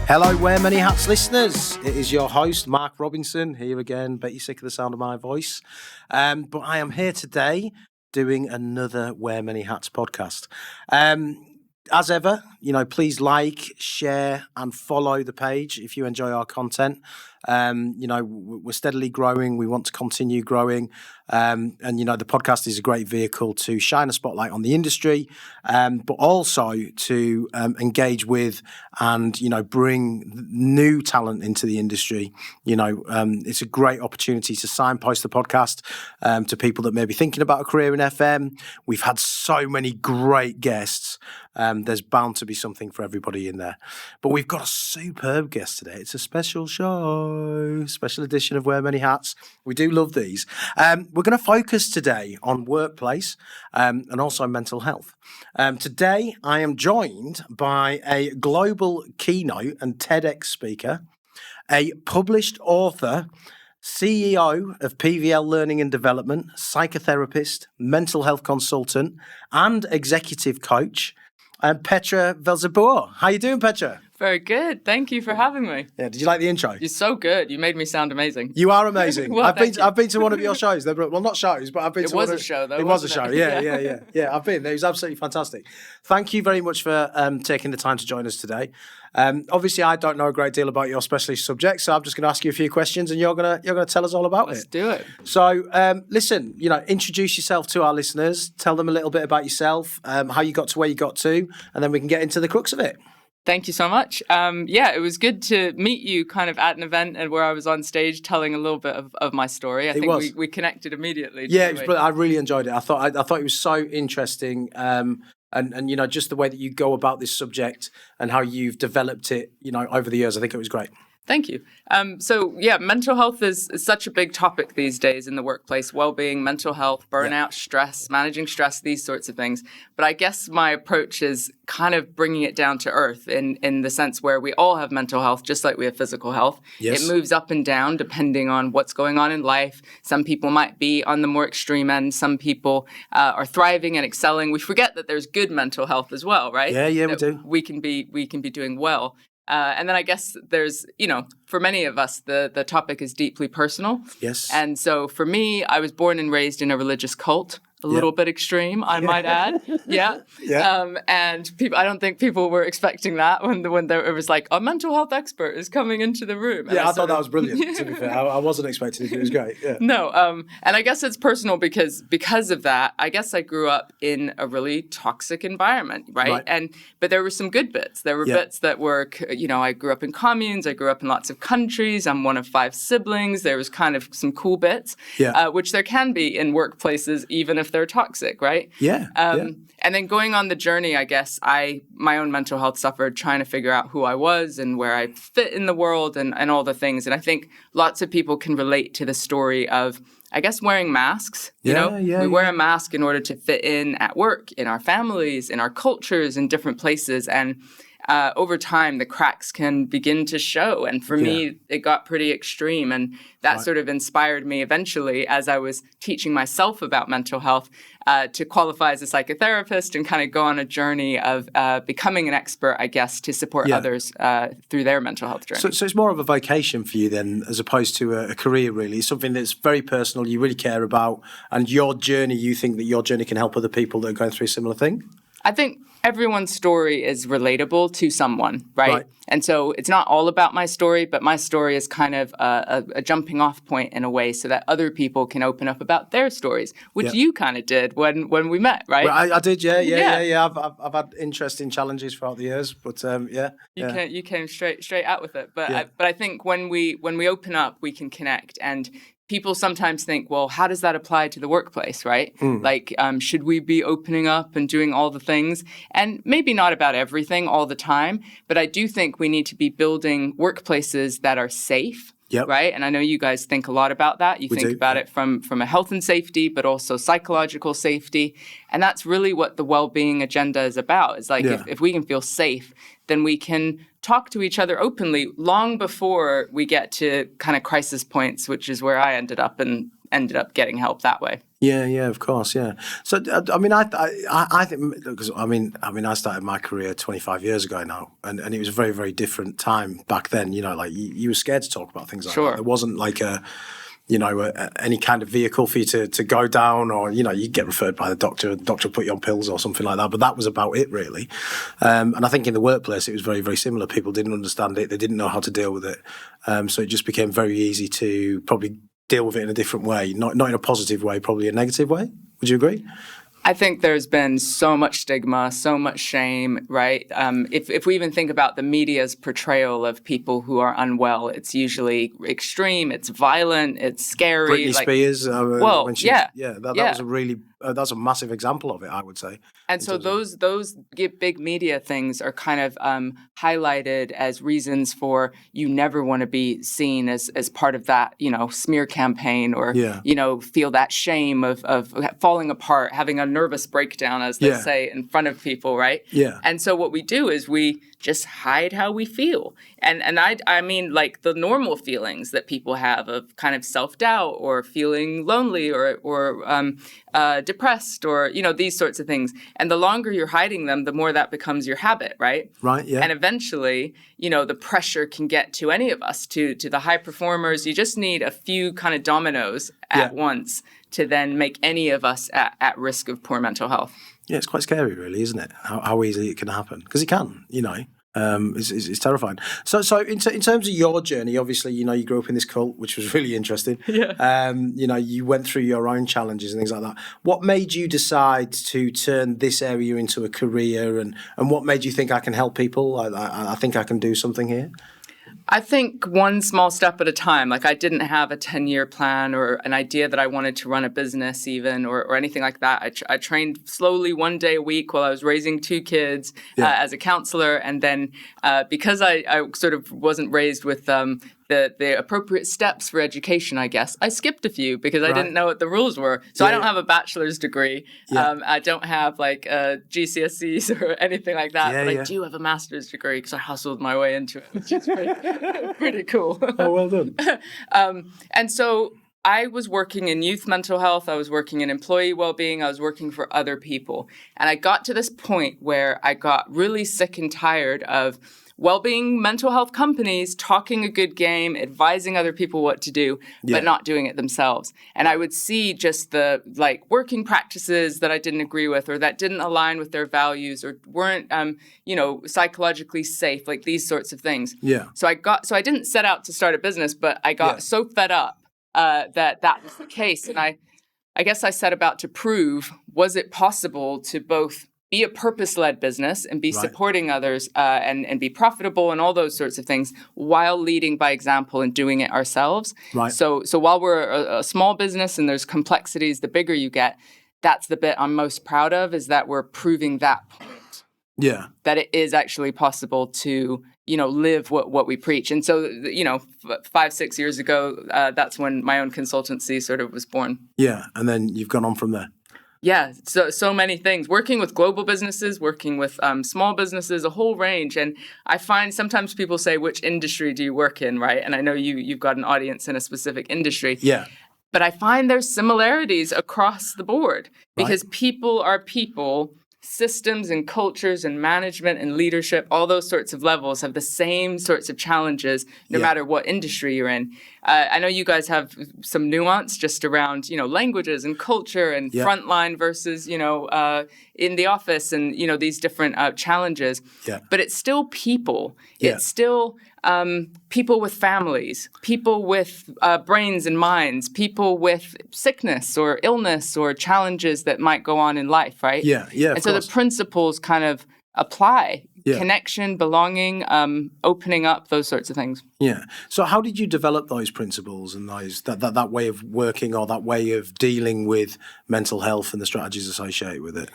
Hello, Wear Many Hats listeners. It is your host, Mark Robinson, here again. Bet you're sick of the sound of my voice. But I am here today doing another Wear Many Hats podcast. As ever, please like, share, and follow the page if you enjoy our content. We're steadily growing. We want to continue growing. And the podcast is a great vehicle to shine a spotlight on the industry, but also to engage with and, bring new talent into the industry. It's a great opportunity to signpost the podcast to people that may be thinking about a career in FM. We've had so many great guests. There's bound to be something for everybody in there. But we've got a superb guest today. It's a special show, special edition of Wear Many Hats. We do love these. We're going to focus today on workplace and also mental health. Today, I am joined by a global keynote and TEDx speaker, a published author, CEO of PVL Learning and Development, psychotherapist, mental health consultant, and executive coach, Petra Velzeboer. How you doing, Petra? Very good. Thank you for having me. Yeah, did you like the intro? You're so good. You made me sound amazing. You are amazing. Well, I've been to one of your shows. Well, not shows, but I've been to one. It was a show, though. It was a show. Yeah. I've been. It was absolutely fantastic. Thank you very much for taking the time to join us today. Obviously, I don't know a great deal about your specialist subject, so I'm just going to ask you a few questions, and you're gonna tell us all about Let's do it. So, listen, introduce yourself to our listeners. Tell them a little bit about yourself, how you got to where you got to, and then we can get into the crux of it. Thank you so much. It was good to meet you kind of at an event and where I was on stage telling a little bit of my story. I think we connected immediately. Yeah, it was brilliant. I really enjoyed it. I thought it was so interesting. And just the way that you go about this subject and how you've developed it, over the years. I think it was great. Thank you. Mental health is such a big topic these days in the workplace. Well-being, mental health, burnout, stress, managing stress, these sorts of things. But I guess my approach is kind of bringing it down to earth in the sense where we all have mental health, just like we have physical health. Yes. It moves up and down depending on what's going on in life. Some people might be on the more extreme end. Some people are thriving and excelling. We forget that there's good mental health as well, right? Yeah, we do. We can be doing well. And then I guess there's, for many of us, the topic is deeply personal. Yes. And so for me, I was born and raised in a religious cult. A little bit extreme, I might add. Yeah. And I don't think people were expecting that when it was like, a mental health expert is coming into the room. And I thought that was brilliant, to be fair. I wasn't expecting it. It was great. Yeah. No. And I guess it's personal because of that, I guess I grew up in a really toxic environment, right? But there were some good bits. There were bits that were, I grew up in communes. I grew up in lots of countries. I'm one of 5 siblings. There was kind of some cool bits, which there can be in workplaces, even if they're toxic, right? And then going on the journey, I guess my own mental health suffered trying to figure out who I was and where I fit in the world and all the things. And I think lots of people can relate to the story of, I guess, wearing masks. We wear a mask in order to fit in at work, in our families, in our cultures, in different places. And over time, the cracks can begin to show. And for me, it got pretty extreme. And that sort of inspired me eventually as I was teaching myself about mental health to qualify as a psychotherapist and kind of go on a journey of becoming an expert, I guess, to support others through their mental health journey. So it's more of a vocation for you then, as opposed to a career, really. It's something that's very personal, you really care about. And your journey, you think that your journey can help other people that are going through a similar thing? I think everyone's story is relatable to someone, right? And so it's not all about my story, but my story is kind of a jumping off point in a way so that other people can open up about their stories, which you kind of did when we met, right? Well, I did, yeah. I've had interesting challenges throughout the years, but You came straight out with it. But I think when we open up, we can connect. And people sometimes think, well, how does that apply to the workplace, right? Like, should we be opening up and doing all the things? And maybe not about everything all the time, but I do think we need to be building workplaces that are safe, right? And I know you guys think a lot about that. You think about it from a health and safety, but also psychological safety. And that's really what the well-being agenda is about. It's like if we can feel safe, then we can talk to each other openly long before we get to kind of crisis points, which is where I ended up getting help that way. Yeah, yeah, of course, yeah. So, I mean, I think because I started my career 25 years ago now, and it was a very, very different time back then. You know, like you were scared to talk about things like that. There wasn't like any kind of vehicle for you to go down, or you get referred by the doctor put you on pills or something like that. But that was about it, really. And I think in the workplace it was very, very similar. People didn't understand it; they didn't know how to deal with it. So it just became very easy to probably deal with it in a different way, not in a positive way, probably a negative way. Would you agree? I think there's been so much stigma, so much shame, right? If we even think about the media's portrayal of people who are unwell, it's usually extreme, it's violent, it's scary. Britney Spears. That was a massive example of it, I would say. And so those big media things are kind of highlighted as reasons for you never want to be seen as part of that, smear campaign, or feel that shame of falling apart, having a nervous breakdown, as they say, in front of people, right? Yeah. And so what we do is we just hide how we feel. And I mean, like the normal feelings that people have of kind of self-doubt or feeling lonely or depressed, or, these sorts of things. And the longer you're hiding them, the more that becomes your habit, right? Right, yeah. And eventually, the pressure can get to any of us, to the high performers. You just need a few kind of dominoes at once to then make any of us at risk of poor mental health. Yeah, it's quite scary, really, isn't it? How easily it can happen. Because it can, It's terrifying. So in terms of your journey, obviously, you grew up in this cult, which was really interesting. Yeah. You went through your own challenges and things like that. What made you decide to turn this area into a career, and what made you think I can help people? I think I can do something here. I think one small step at a time. Like, I didn't have a 10-year plan or an idea that I wanted to run a business even, or anything like that. I trained slowly one day a week while I was raising 2 kids as a counselor. And then because I sort of wasn't raised with the appropriate steps for education, I guess, I skipped a few because I didn't know what the rules were. So I don't have a bachelor's degree. I don't have like GCSEs or anything like that. But I do have a master's degree because I hustled my way into it, which is pretty cool. Oh, well done. And so I was working in youth mental health. I was working in employee well-being. I was working for other people. And I got to this point where I got really sick and tired of well-being mental health companies talking a good game, advising other people what to do, but not doing it themselves. And I would see just the working practices that I didn't agree with, or that didn't align with their values, or weren't psychologically safe, like these sorts of things. Yeah. So I didn't set out to start a business, but I got so fed up that was the case. And I guess I set about to prove, was it possible to both be a purpose-led business and be supporting others and be profitable and all those sorts of things, while leading by example and doing it ourselves. Right. So while we're a small business and there's complexities, the bigger you get, that's the bit I'm most proud of, is that we're proving that point. Yeah. That it is actually possible to, live what we preach. And so, 5-6 years ago, that's when my own consultancy sort of was born. Yeah. And then you've gone on from there. Yeah, so many things. Working with global businesses, working with small businesses, a whole range. And I find sometimes people say, which industry do you work in, right? And I know you've got an audience in a specific industry. Yeah. But I find there's similarities across the board, because people are people. Systems and cultures and management and leadership, all those sorts of levels have the same sorts of challenges, no matter what industry you're in. I know you guys have some nuance just around, languages and culture and frontline versus, in the office, and, these different challenges. Yeah. But it's still people. It's still people with families, people with brains and minds, people with sickness or illness or challenges that might go on in life, right? Yeah, yeah. And so the principles kind of apply. Yeah. Connection, belonging, opening up, those sorts of things. Yeah. So how did you develop those principles and that way of working, or that way of dealing with mental health and the strategies associated with it?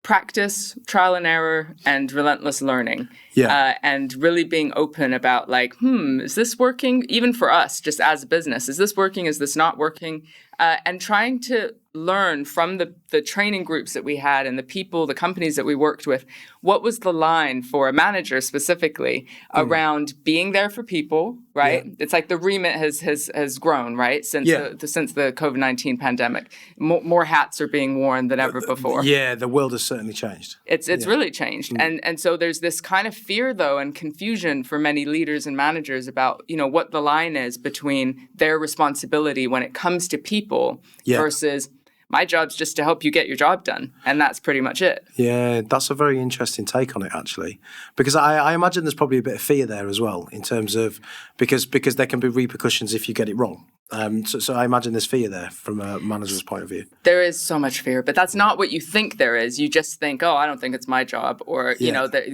Practice, trial and error, and relentless learning. Yeah. And really being open about is this working? Even for us, just as a business, is this working? Is this not working? and trying to learn from the training groups that we had and the people, the companies that we worked with, what was the line for a manager specifically around being there for people, right? Yeah. It's like the remit has grown, right? Since the COVID-19 pandemic. More hats are being worn than ever before. Yeah, the world has certainly changed. It's really changed. And so there's this kind of fear, though, and confusion for many leaders and managers about, what the line is between their responsibility when it comes to people versus my job's just to help you get your job done. And that's pretty much it. Yeah, that's a very interesting take on it, actually. Because I imagine there's probably a bit of fear there as well in terms of, because there can be repercussions if you get it wrong. So I imagine there's fear there from a manager's point of view. There is so much fear, but that's not what you think there is. You just think, I don't think it's my job. Or,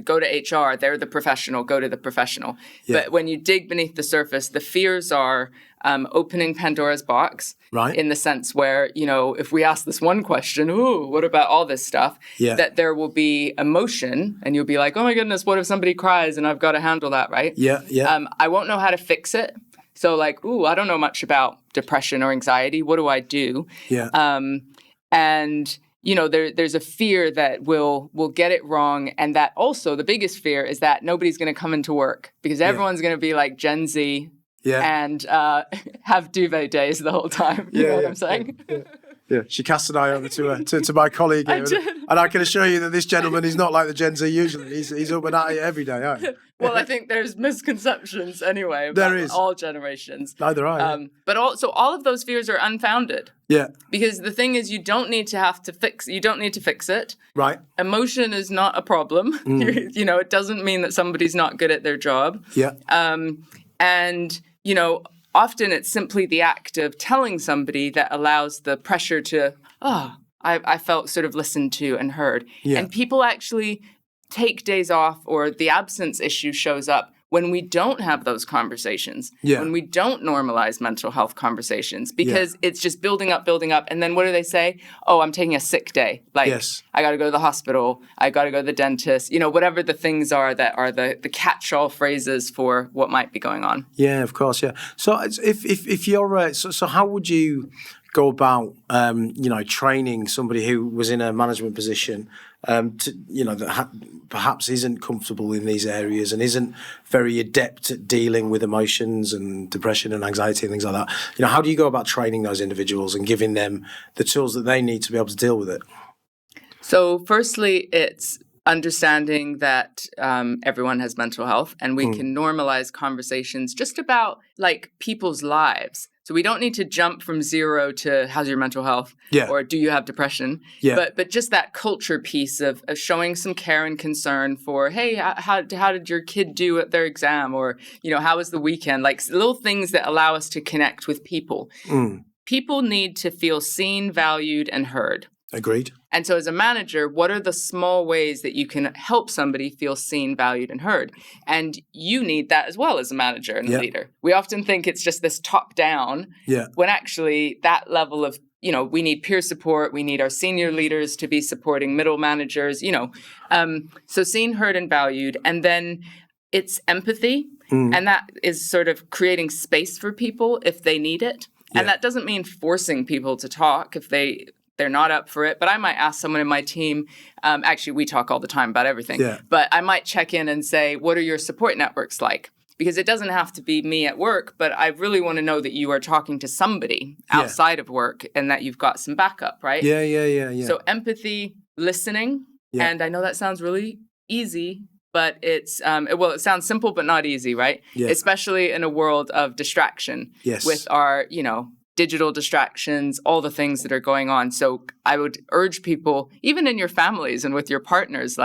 go to HR, they're the professional, go to the professional. Yeah. But when you dig beneath the surface, the fears are opening Pandora's box. Right. In the sense where, if we ask this one question, what about all this stuff? Yeah. That there will be emotion and you'll be like, oh my goodness, what if somebody cries and I've got to handle that, right? Yeah, yeah. I won't know how to fix it. So like, I don't know much about depression or anxiety. What do I do? Yeah. And there's a fear that we'll get it wrong, and that also the biggest fear is that nobody's going to come into work because everyone's going to be like Gen Z and have duvet days the whole time. You know what I'm saying? Yeah, she cast an eye over to my colleague here, and I can assure you that this gentleman is not like the Gen Z usually. He's up and at it every day. Aren't you? Well, I think there's misconceptions anyway about all generations. Neither I. But also, all of those fears are unfounded. Yeah. Because the thing is, you don't need to fix it. Right. Emotion is not a problem. It doesn't mean that somebody's not good at their job. Yeah. And often it's simply the act of telling somebody that allows the pressure to, I felt sort of listened to and heard. Yeah. And people actually take days off, or the absence issue shows up when we don't have those conversations, when we don't normalize mental health conversations, because it's just building up. And then what do they say? Oh, I'm taking a sick day. Like, I got to go to the hospital. I got to go to the dentist, whatever the things are that are the catch-all phrases for what might be going on. Yeah, of course. Yeah. So if you're, so how would you go about, training somebody who was in a management position, that perhaps isn't comfortable in these areas and isn't very adept at dealing with emotions and depression and anxiety and things like that? How do you go about training those individuals and giving them the tools that they need to be able to deal with it? So firstly, it's understanding that everyone has mental health, and we can normalize conversations just about like people's lives. So we don't need to jump from zero to how's your mental health or do you have depression? Yeah. But just that culture piece of showing some care and concern for, hey, how did your kid do at their exam? Or, how was the weekend? Like little things that allow us to connect with people. People need to feel seen, valued, and heard. Agreed. And so as a manager, what are the small ways that you can help somebody feel seen, valued, and heard? And you need that as well as a manager and a leader. We often think it's just this top down when actually that level of, we need peer support. We need our senior leaders to be supporting middle managers, so seen, heard, and valued. And then it's empathy. And that is sort of creating space for people if they need it. And that doesn't mean forcing people to talk if they're not up for it. But I might ask someone in my team, actually, we talk all the time about everything, but I might check in and say, what are your support networks like? Because it doesn't have to be me at work, but I really want to know that you are talking to somebody outside of work and that you've got some backup, right? Yeah. So empathy, listening, and I know that sounds really easy, but it's, it sounds simple, but not easy, right? Yeah. Especially in a world of distraction with our, digital distractions, all the things that are going on. So I would urge people, even in your families and with your partners,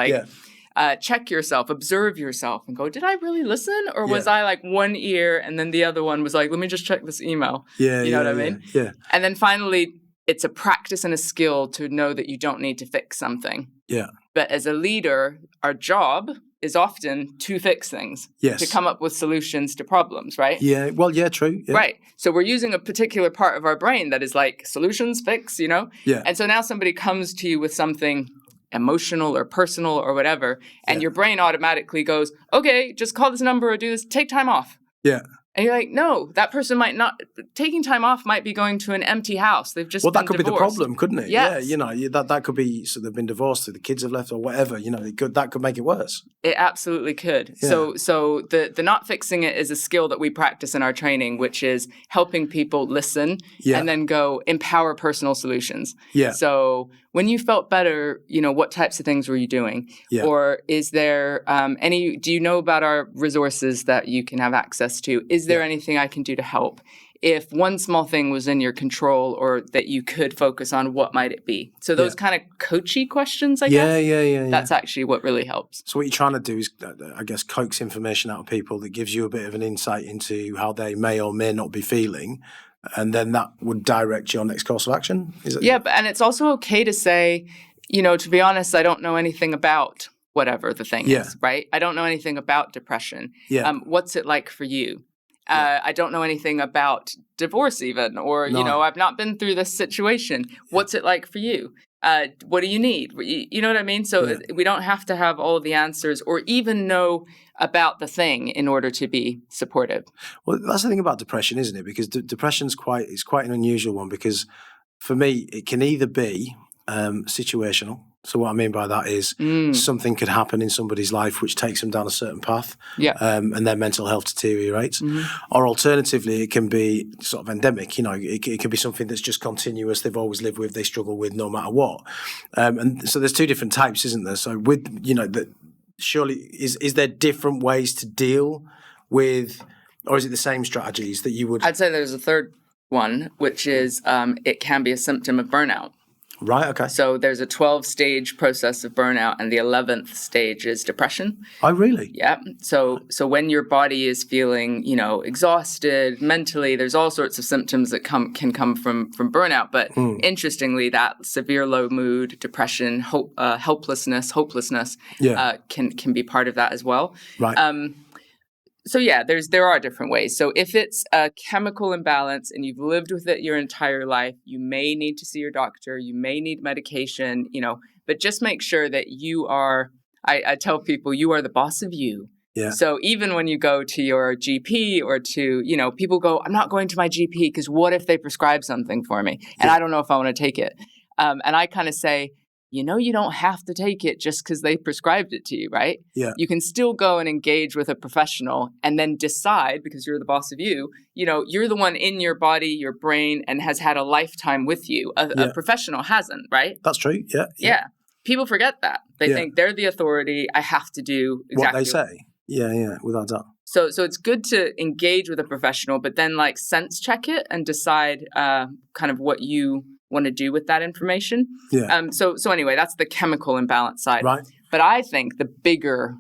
check yourself, observe yourself and go, did I really listen? Or was I like one ear and then the other one was like, let me just check this email. You know what I mean? Yeah. And then finally, it's a practice and a skill to know that you don't need to fix something. Yeah. But as a leader, our job is often to fix things, to come up with solutions to problems, right? Yeah, well, true. Yeah. Right. So we're using a particular part of our brain that is like solutions, fix, Yeah. And so now somebody comes to you with something emotional or personal or whatever, and your brain automatically goes, okay, just call this number or do this, take time off. Yeah. And you're like, no, that person might not, taking time off might be going to an empty house. They've just been that could divorced. be the problem, couldn't it? Yes. Yeah, that could be, so they've been divorced, the kids have left or whatever, that could make it worse. It absolutely could. Yeah. So the not fixing it is a skill that we practice in our training, which is helping people listen and then go empower personal solutions. Yeah. So when you felt better, what types of things were you doing? Yeah. Or is there do you know about our resources that you can have access to? Is there anything I can do to help? If one small thing was in your control or that you could focus on, what might it be? So those kind of coachy questions, I guess. Yeah. That's actually what really helps. So what you're trying to do is, I guess, coax information out of people that gives you a bit of an insight into how they may or may not be feeling. And then that would direct your next course of action? And it's also okay to say, to be honest, I don't know anything about whatever the thing is, right? I don't know anything about depression. Yeah. What's it like for you? I don't know anything about divorce even, or, I've not been through this situation. What's it like for you? What do you need? You know what I mean? So we don't have to have all of the answers or even know about the thing in order to be supportive. Well, that's the thing about depression, isn't it? Because depression's quite an unusual one, because for me, it can either be situational. So what I mean by that is something could happen in somebody's life which takes them down a certain path, and their mental health deteriorates. Or alternatively, it can be sort of endemic. It can be something that's just continuous. They've always lived with, they struggle with no matter what. And so there's two different types, isn't there? So with surely is there different ways to deal with, or is it the same strategies that you would? I'd say there's a third one, which is it can be a symptom of burnout. Right, okay. So there's a 12-stage process of burnout, and the 11th stage is depression. Oh, really? Yeah. So when your body is feeling, exhausted mentally, there's all sorts of symptoms that can come from burnout. But interestingly, that severe low mood, depression, helplessness, hopelessness can be part of that as well. Right. So there are different ways. So if it's a chemical imbalance and you've lived with it your entire life, you may need to see your doctor, you may need medication, but just make sure that you are, I tell people, you are the boss of you. Yeah. So even when you go to your GP or to, people go, I'm not going to my GP because what if they prescribe something for me? And I don't know if I want to take it. And I kind of say, you don't have to take it just because they prescribed it to you, right? Yeah. You can still go and engage with a professional and then decide, because you're the boss of you, you're the one in your body, your brain, and has had a lifetime with you. A professional hasn't, right? That's true, Yeah. People forget that. They think they're the authority. I have to do exactly what they say. Yeah, without doubt. So it's good to engage with a professional, but then sense check it and decide kind of what you want to do with that information. Yeah. So anyway, that's the chemical imbalance side. Right. But I think the bigger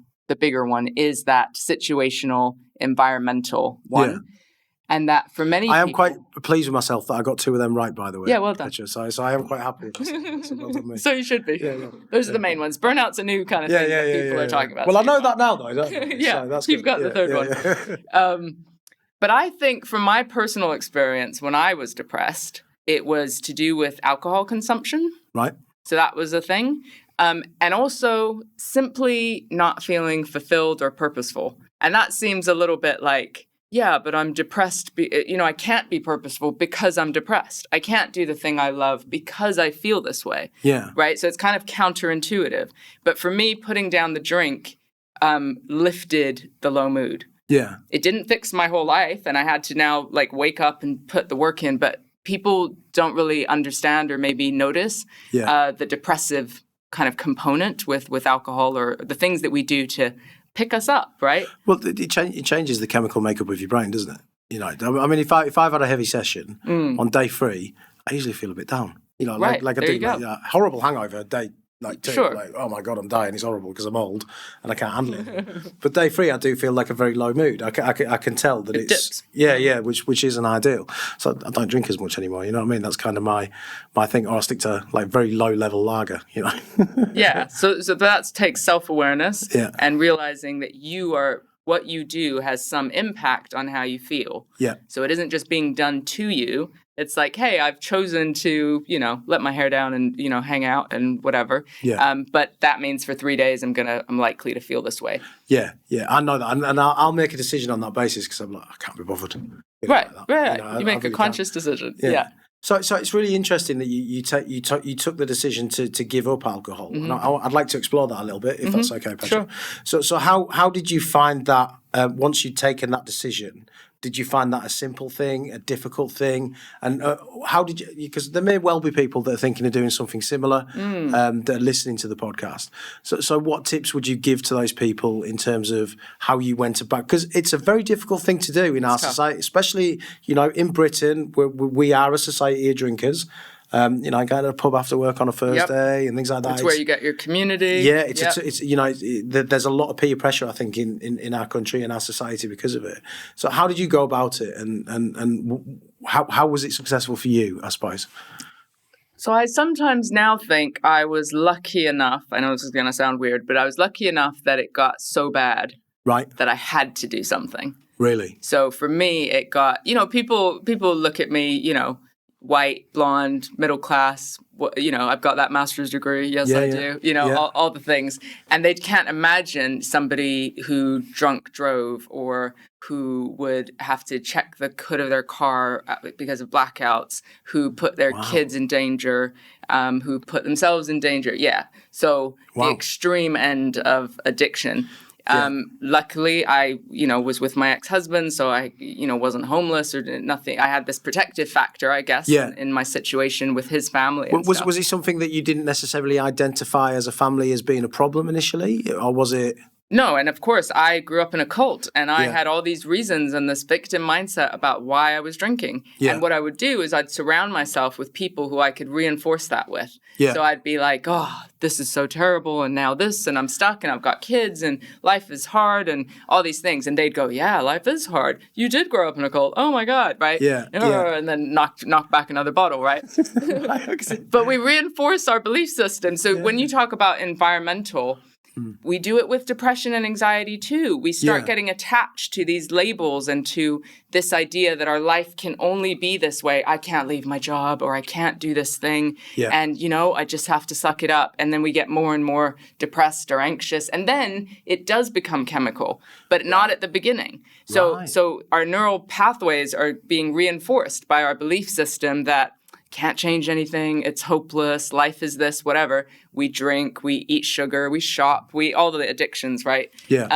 one is that situational, environmental one. Yeah. And that for many people... I am quite pleased with myself that I got two of them right, by the way. Yeah, well done. Petra. So I am quite happy with myself. So well done me. So you should be. Yeah. Those are the main ones. Burnout's a new kind of thing that people are talking about. Well, I know that now, though, don't I? Yeah, so that's you've got the third one. But I think from my personal experience, when I was depressed, it was to do with alcohol consumption. Right. So that was a thing. And also simply not feeling fulfilled or purposeful. And that seems a little bit like, but I'm depressed. I can't be purposeful because I'm depressed. I can't do the thing I love because I feel this way. Yeah. Right? So it's kind of counterintuitive. But for me, putting down the drink lifted the low mood. Yeah. It didn't fix my whole life. And I had to now wake up and put the work in. But people don't really understand or maybe notice the depressive kind of component with alcohol or the things that we do to pick us up, right? Well, it changes the chemical makeup of your brain, doesn't it? I mean, if I've had a heavy session on day 3, I usually feel a bit down. Right. Like I do. Horrible hangover day. Sure. Oh my God, I'm dying. It's horrible because I'm old and I can't handle it. But day 3, I do feel like a very low mood. I can tell that it's dips. Which isn't ideal. So I don't drink as much anymore. You know what I mean? That's kind of my thing. Or I stick to very low level lager. Yeah. So that takes self-awareness and realizing that what you do has some impact on how you feel. Yeah. So it isn't just being done to you, It's like, hey, I've chosen to, let my hair down and, hang out and whatever. Yeah. But that means for 3 days, I'm likely to feel this way. Yeah. I know that. And I'll make a decision on that basis because I'm like, I can't be bothered. Right. Like that. You make a conscious decision. Yeah. So it's really interesting that you took the decision to give up alcohol. Mm-hmm. And I'd like to explore that a little bit, if that's okay, Petra. Sure. So how did you find that once you'd taken that decision? Did you find that a simple thing, a difficult thing? And how did you, because there may well be people that are thinking of doing something similar, that are listening to the podcast. So what tips would you give to those people in terms of how you went about, because it's a very difficult thing to do in our society, especially, in Britain, where we are a society of drinkers. I go to a pub after work on a Thursday and things like that. It's where you get your community. Yeah, it's there's a lot of peer pressure, I think, in our country and our society because of it. So how did you go about it, and how was it successful for you, I suppose? So I sometimes now think I was lucky enough, I know this is going to sound weird, but I was lucky enough that it got so bad that I had to do something. Really? So for me, it got, people look at me, white, blonde, middle class, I've got that master's degree. Yes, I do. All the things. And they can't imagine somebody who drunk drove or who would have to check the hood of their car because of blackouts, who put their kids in danger, who put themselves in danger. Yeah. So the extreme end of addiction. Luckily, I, was with my ex-husband, so I, wasn't homeless or nothing. I had this protective factor, I guess, in my situation with his family. Was it something that you didn't necessarily identify as a family as being a problem initially, or was it? No, and of course, I grew up in a cult, and I had all these reasons and this victim mindset about why I was drinking. Yeah. And what I would do is I'd surround myself with people who I could reinforce that with. Yeah. So I'd be like, oh, this is so terrible, and now this, and I'm stuck, and I've got kids, and life is hard, and all these things. And they'd go, yeah, life is hard. You did grow up in a cult. Oh, my God, right? Yeah. And then knock back another bottle, right? But we reinforce our belief system. So when you talk about environmental, we do it with depression and anxiety too. We start getting attached to these labels and to this idea that our life can only be this way. I can't leave my job, or I can't do this thing. Yeah. And, I just have to suck it up. And then we get more and more depressed or anxious. And then it does become chemical, but not at the beginning. So our neural pathways are being reinforced by our belief system that can't change anything, it's hopeless, life is this, whatever. We drink, we eat sugar, we shop, all the addictions, right? Yeah.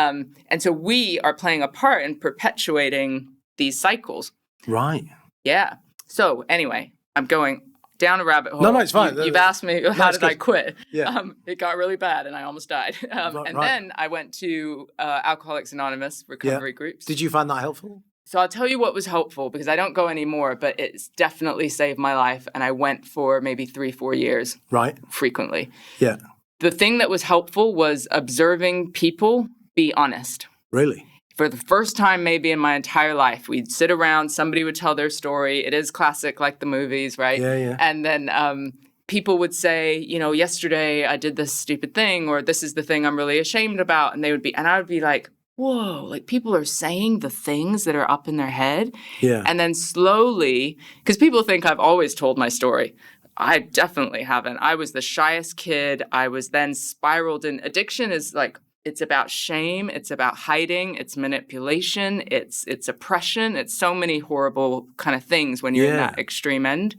And so we are playing a part in perpetuating these cycles. Right. Yeah. So anyway, I'm going down a rabbit hole. No, it's fine. You've asked me, how did I quit? Yeah. It got really bad and I almost died. Then I went to Alcoholics Anonymous recovery groups. Did you find that helpful? So I'll tell you what was helpful, because I don't go anymore, but it's definitely saved my life. And I went for maybe 3-4 years. Right. Frequently. Yeah. The thing that was helpful was observing people be honest. Really? For the first time maybe in my entire life, we'd sit around, somebody would tell their story. It is classic like the movies, right? Yeah. And then people would say, yesterday I did this stupid thing, or this is the thing I'm really ashamed about. And I would be like, whoa, like people are saying the things that are up in their head. Yeah. And then slowly, because people think I've always told my story. I definitely haven't. I was the shyest kid. I was then spiraled in. Addiction is like, it's about shame. It's about hiding. It's manipulation. It's oppression. It's so many horrible kind of things when you're in that extreme end.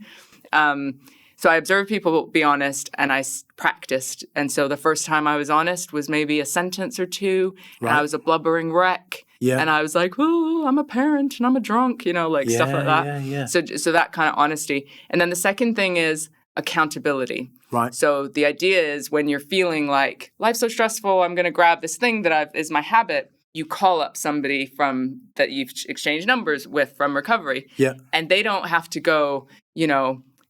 So I observed people be honest, and I practiced. And so the first time I was honest was maybe a sentence or two, and I was a blubbering wreck. Yeah. And I was like, oh, I'm a parent and I'm a drunk, stuff like that. Yeah. So that kind of honesty. And then the second thing is accountability. Right. So the idea is when you're feeling like life's so stressful, I'm going to grab this thing that is my habit. You call up somebody from that you've exchanged numbers with from recovery. Yeah. And they don't have to go,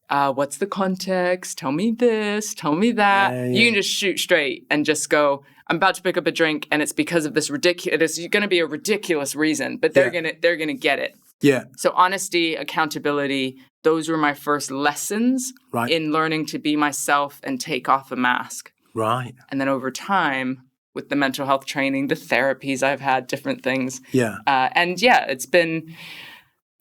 what's the context? Tell me this, tell me that. Yeah. You can just shoot straight and just go, I'm about to pick up a drink, and it's because of this ridiculous, it's going to be a ridiculous reason, but they're going to get it. Yeah. So honesty, accountability, those were my first lessons in learning to be myself and take off a mask. Right. And then over time, with the mental health training, the therapies I've had, different things. Yeah. It's been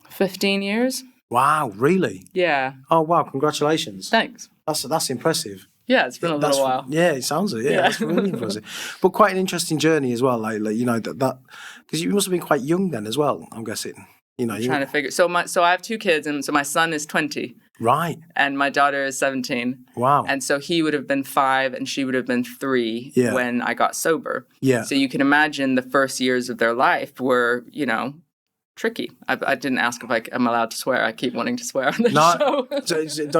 15 years. Wow. Wow, really? Yeah. Oh, wow, congratulations. Thanks. That's impressive. Yeah, it's been a little while. Yeah, it sounds it. Yeah, that's really impressive. But quite an interesting journey as well. Like that because you must have been quite young then as well. I'm guessing. I'm trying to figure. So I have 2 kids, and so my son is 20. Right. And my daughter is 17. Wow. And so he would have been 5, and she would have been 3 when I got sober. Yeah. So you can imagine the first years of their life were, tricky. I didn't ask if I'm allowed to swear. I keep wanting to swear on the show.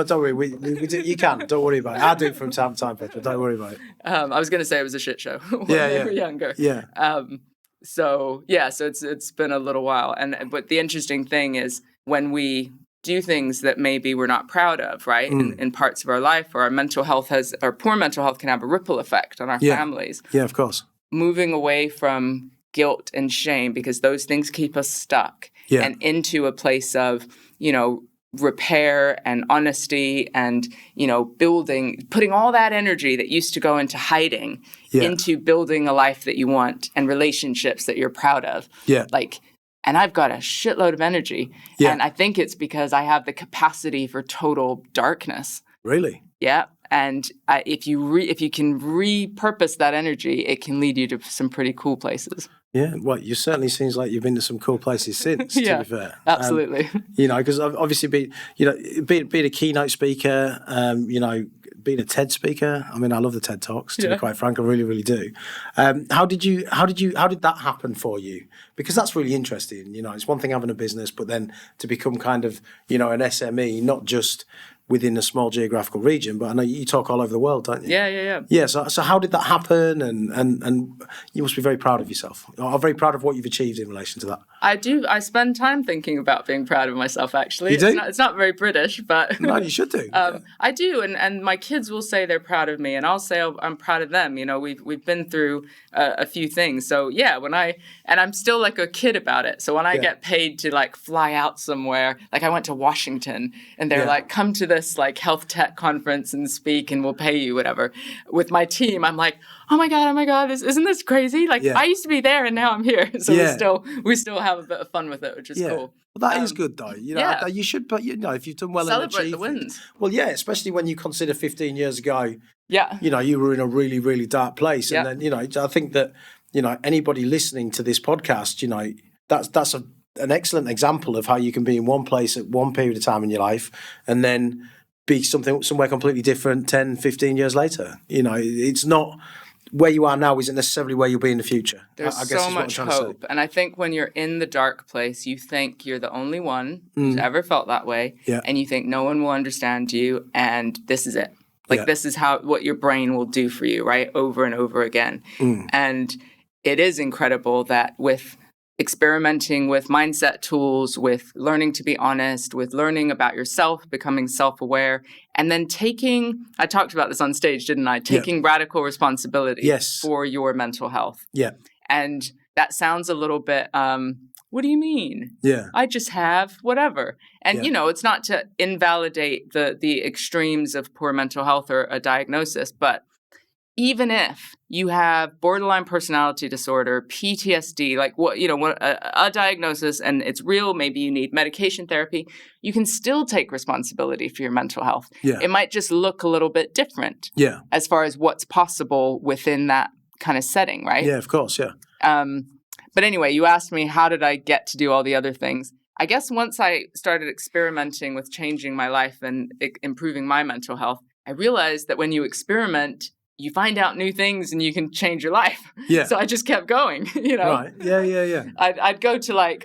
Don't worry. You can. Don't worry about it. I do it from time to time, Petra. Don't worry about it. I was going to say it was a shit show when they were younger. Yeah. So it's been a little while. But the interesting thing is when we do things that maybe we're not proud of, right? In parts of our life, or our mental health or poor mental health can have a ripple effect on our families. Yeah, of course. Moving away from guilt and shame, because those things keep us stuck, and into a place of, repair and honesty and, putting all that energy that used to go into hiding into building a life that you want and relationships that you're proud of. Yeah. And I've got a shitload of energy. Yeah. And I think it's because I have the capacity for total darkness. Really? Yeah. And if you can repurpose that energy, it can lead you to some pretty cool places. Yeah, well, you certainly seems like you've been to some cool places since. To be fair, absolutely. Because obviously being a keynote speaker, being a TED speaker. I mean, I love the TED Talks. To be quite frank, I really, really do. How did that happen for you? Because that's really interesting. It's one thing having a business, but then to become kind of an SME, not just within a small geographical region, but I know you talk all over the world, don't you? Yeah. Yeah, so how did that happen? And you must be very proud of yourself. I'm very proud of what you've achieved in relation to that. I do. I spend time thinking about being proud of myself, actually. You do? It's not very British, but... No, you should do. I do, and my kids will say they're proud of me, and I'll say I'm proud of them. We've been through a few things. So, yeah, and I'm still like a kid about it. So when I get paid to fly out somewhere, I went to Washington, and they're come to this health tech conference and speak, and we'll pay you whatever. With my team, I'm like, oh my god, isn't this crazy? I used to be there, and now I'm here. So we still have a bit of fun with it, which is cool. Well, that is good, though. You should, but if you've done well and achieved celebrate the wins. Well, yeah, especially when you consider 15 years ago, you were in a really, really dark place, and then I think that anybody listening to this podcast, that's an excellent example of how you can be in one place at one period of time in your life, and then be somewhere completely different 10, 15 years later. It's not where you are now isn't necessarily where you'll be in the future. There's so much hope. And I think when you're in the dark place, you think you're the only one who's ever felt that way. Yeah. And you think no one will understand you, and this is it. This is what your brain will do for you, right? Over and over again. And it is incredible that with experimenting with mindset tools, with learning to be honest, with learning about yourself, becoming self-aware, and then I talked about this on stage, didn't I? Taking radical responsibility for your mental health. Yeah. And that sounds a little bit, what do you mean? Yeah. I just have whatever. And, it's not to invalidate the extremes of poor mental health or a diagnosis, but even if you have borderline personality disorder, PTSD, a diagnosis, and it's real, maybe you need medication therapy, you can still take responsibility for your mental health. Yeah. It might just look a little bit different as far as what's possible within that kind of setting, right? Yeah, of course, yeah. But anyway, you asked me, how did I get to do all the other things? I guess once I started experimenting with changing my life and improving my mental health, I realized that when you experiment, you find out new things and you can change your life. Yeah. So I just kept going, Right. Yeah. I'd go to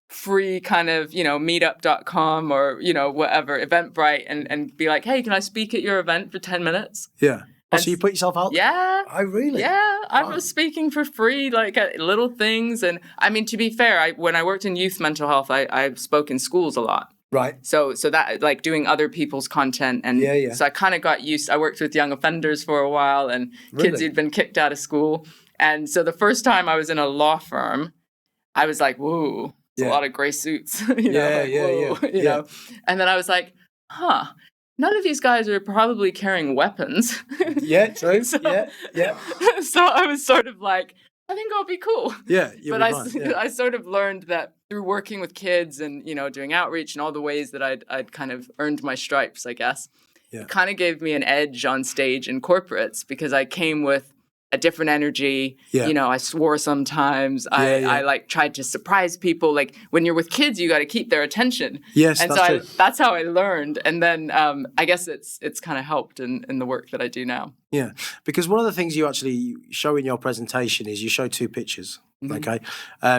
free kind of, meetup.com or, whatever, Eventbrite and be like, hey, can I speak at your event for 10 minutes? Yeah. So you put yourself out? Yeah. Oh, really? Yeah. I was speaking for free, at little things. And I mean, to be fair, when I worked in youth mental health, I spoke in schools a lot. Right. So that doing other people's content and so I kind of got used. I worked with young offenders for a while and kids who'd been kicked out of school. And so the first time I was in a law firm, I was like, whoa, it's a lot of gray suits. You know. And then I was like, none of these guys are probably carrying weapons. Yeah, true. So I was sort of like, I think I'll be cool. Yeah, you'll but be fine. Yeah. I sort of learned that through working with kids and, doing outreach and all the ways that I'd kind of earned my stripes, I guess. Yeah. It kind of gave me an edge on stage in corporates because I came with a different energy. Yeah. I swore sometimes. Yeah. I like tried to surprise people. Like when you're with kids, you got to keep their attention. Yes, and that's true. that's how I learned. And then I guess it's kind of helped in the work that I do now. Yeah, because one of the things you actually show in your presentation is you show two pictures. Mm-hmm. Okay,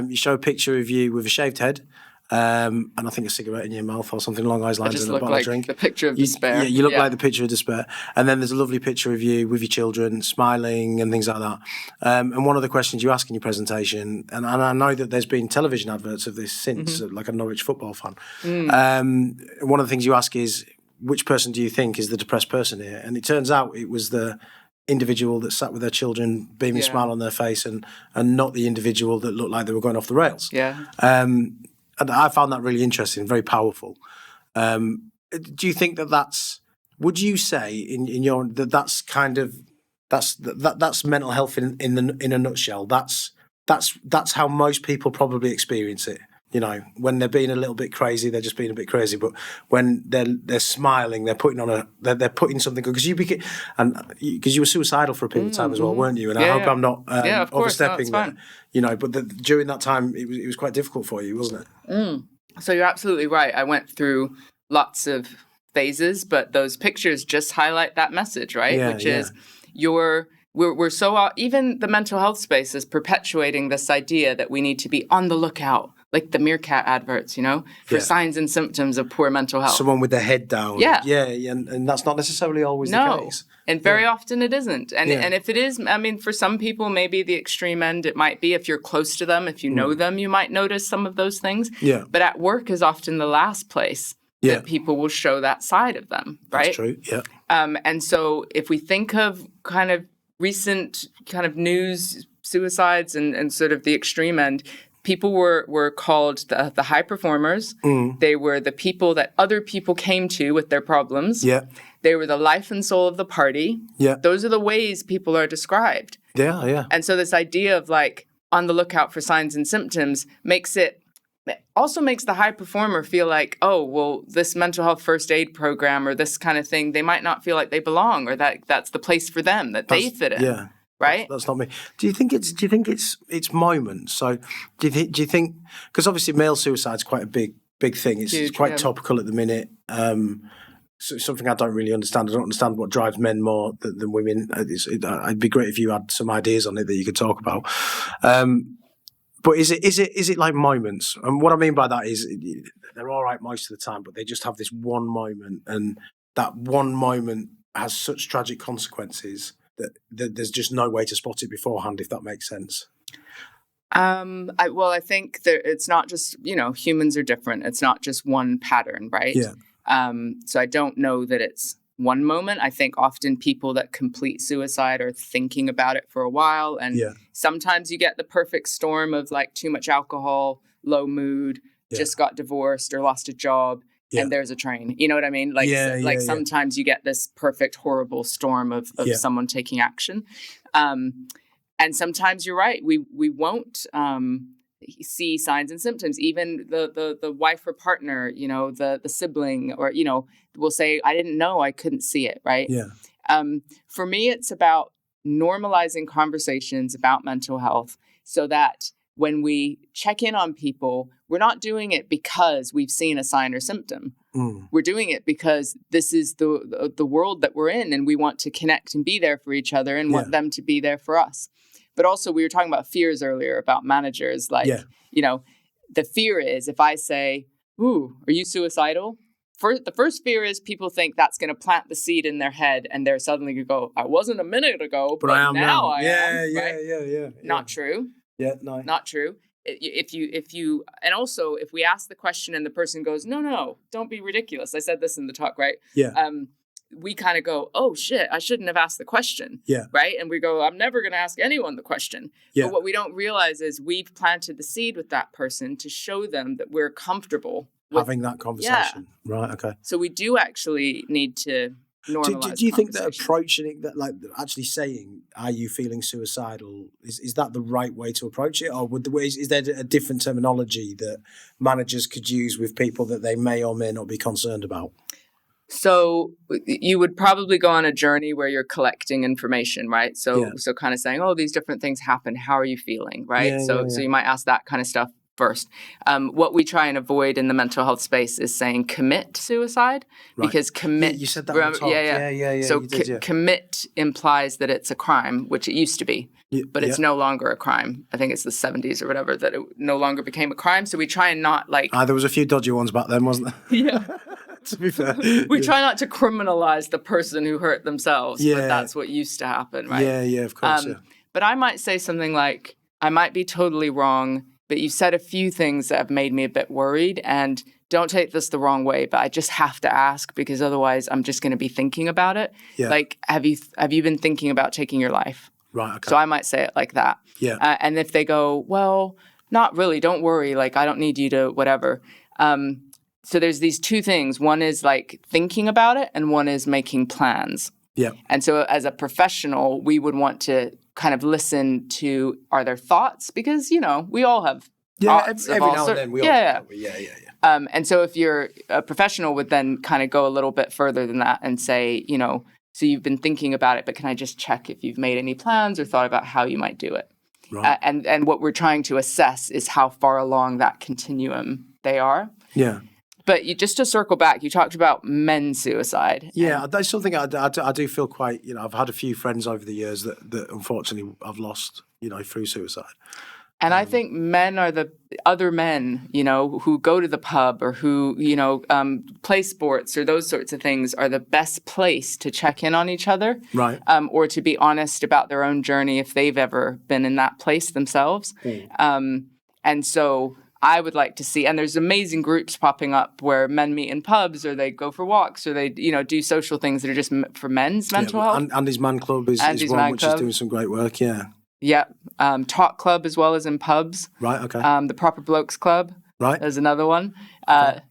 you show a picture of you with a shaved head. And I think a cigarette in your mouth or something along those lines. I just and look a bottle like of drink. the picture of despair. Yeah, you look like the picture of despair. And then there's a lovely picture of you with your children smiling and things like that. And one of the questions you ask in your presentation, and I know that there's been television adverts of this since, like a Norwich football fan. One of the things you ask is, which person do you think is the depressed person here? And it turns out it was the individual that sat with their children, beaming smile on their face, and not the individual that looked like they were going off the rails. Yeah. And I found that really interesting, very powerful. Do you think would you say in your that's kind of that's mental health in a nutshell? That's how most people probably experience it. When they're being a little bit crazy, they're just being a bit crazy. But when they're smiling, they're putting on they're putting something good. Because you were suicidal for a period of time as well, weren't you? And I hope I'm not overstepping there. But during that time, it was quite difficult for you, wasn't it? So you're absolutely right. I went through lots of phases, but those pictures just highlight that message, right? Which is we're so even the mental health space is perpetuating this idea that we need to be on the lookout, like the meerkat adverts, for signs and symptoms of poor mental health. Someone with their head down. Yeah. And that's not necessarily always the case. And very often it isn't. And if it is, for some people, maybe the extreme end, it might be if you're close to them, if you know them, you might notice some of those things. Yeah. But at work is often the last place that people will show that side of them, right? That's true, yeah. And so if we think of kind of recent kind of news, suicides and sort of the extreme end, people were called the high performers. They were the people that other people came to with their problems. Yeah. They were the life and soul of the party. Yeah. Those are the ways people are described. Yeah, yeah. And so this idea of like on the lookout for signs and symptoms also makes the high performer feel like, oh, well, this mental health first aid program or this kind of thing, they might not feel like they belong or that's the place for them, they fit in. Yeah. Right? That's not me. Do you think it's moments? So do you think because obviously male suicide's quite a big thing. It's Huge, quite topical at the minute. So it's something I don't really understand. I don't understand what drives men more than women. It'd be great if you had some ideas on it that you could talk about. But is it like moments? And what I mean by that is they're all right most of the time, but they just have this one moment, and that one moment has such tragic consequences that there's just no way to spot it beforehand, if that makes sense. I think that it's not just, humans are different. It's not just one pattern, right? Yeah. So I don't know that it's one moment. I think often people that complete suicide are thinking about it for a while. And sometimes you get the perfect storm of like too much alcohol, low mood, just got divorced or lost a job. And there's a train. You know what I mean? Sometimes you get this perfect, horrible storm of someone taking action. And sometimes you're right. We won't see signs and symptoms. Even the wife or partner, the sibling, or, will say, I didn't know, I couldn't see it, right? Yeah. For me, it's about normalizing conversations about mental health so that when we check in on people, we're not doing it because we've seen a sign or symptom. We're doing it because this is the world that we're in, and we want to connect and be there for each other and want them to be there for us. But also, we were talking about fears earlier about managers. The fear is if I say, ooh, are you suicidal? The first fear is people think that's going to plant the seed in their head, and they're suddenly going to go, I wasn't a minute ago, but I am now. I am. Yeah. Not true. Yeah, no. Not true. If you, and also if we ask the question and the person goes, no, don't be ridiculous. I said this in the talk, right? Yeah. We kind of go, oh shit, I shouldn't have asked the question. Yeah. Right. And we go, I'm never going to ask anyone the question. Yeah. But what we don't realize is we've planted the seed with that person to show them that we're comfortable having that conversation. Yeah. Right. Okay. So we do actually need to normalize Do you think that conversations. approaching it, that like actually saying, "Are you feeling suicidal?" is that the right way to approach it, or is there a different terminology that managers could use with people that they may or may not be concerned about? So you would probably go on a journey where you're collecting information, right? So kind of saying, oh, these different things happen. How are you feeling, right? So you might ask that kind of stuff first. What we try and avoid in the mental health space is saying commit suicide, because commit. You said that on the talk. Yeah. So commit implies that it's a crime, which it used to be, but it's no longer a crime. I think it's the 70s or whatever that it no longer became a crime. So we try and not like. There was a few dodgy ones back then, wasn't there? Yeah. To be fair, we try not to criminalize the person who hurt themselves, but that's what used to happen, right? Yeah, of course. But I might say something like, I might be totally wrong, but you said a few things that have made me a bit worried, and don't take this the wrong way, but I just have to ask because otherwise I'm just going to be thinking about it. Yeah. Like, have you been thinking about taking your life? Right. Okay. So I might say it like that. Yeah. And if they go, well, not really, don't worry, like I don't need you to whatever. So there's these two things. One is like thinking about it, and one is making plans. Yeah. And so as a professional, we would want to kind of listen to, are there thoughts? Because, we all have thoughts. Every now and then we all do. Yeah. And so if you're a professional would then kind of go a little bit further than that and say, so you've been thinking about it, but can I just check if you've made any plans or thought about how you might do it? Right. And what we're trying to assess is how far along that continuum they are. Yeah. But just to circle back, you talked about men's suicide. Yeah, that's something I do feel quite, I've had a few friends over the years that unfortunately I've lost, through suicide. And I think men are the other men, who go to the pub or who, play sports or those sorts of things are the best place to check in on each other. Right. Or to be honest about their own journey if they've ever been in that place themselves. And so I would like to see, and there's amazing groups popping up where men meet in pubs or they go for walks or they, do social things that are just for men's mental health. Andy's Man Club is one which is doing some great work, yeah. Yeah. Talk Club as well as in pubs. Right, okay. The Proper Blokes Club. Right. There's another one.